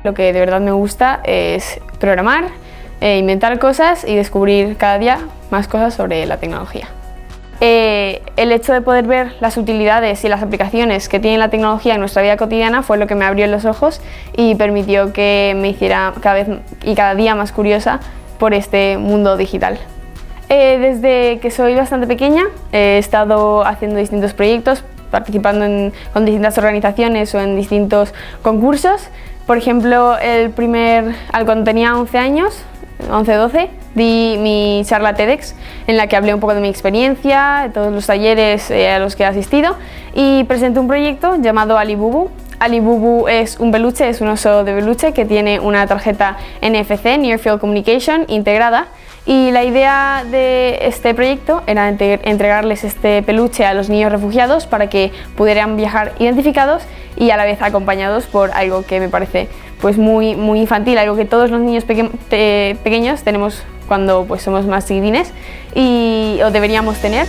Lo que de verdad me gusta es programar, inventar cosas y descubrir cada día más cosas sobre la tecnología. El hecho de poder ver las utilidades y las aplicaciones que tiene la tecnología en nuestra vida cotidiana fue lo que me abrió los ojos y permitió que me hiciera cada día más curiosa por este mundo digital. Desde que soy bastante pequeña he estado haciendo distintos proyectos, participando con distintas organizaciones o en distintos concursos. Por ejemplo, cuando tenía 11 años, 11-12, di mi charla TEDx en la que hablé un poco de mi experiencia, de todos los talleres a los que he asistido y presenté un proyecto llamado Alibubu. Alibubu es un peluche, es un oso de peluche que tiene una tarjeta NFC, Near Field Communication, integrada. Y la idea de este proyecto era entregarles este peluche a los niños refugiados para que pudieran viajar identificados y a la vez acompañados por algo que me parece pues muy infantil, algo que todos los niños pequeños tenemos cuando pues somos más chiquitines o deberíamos tener.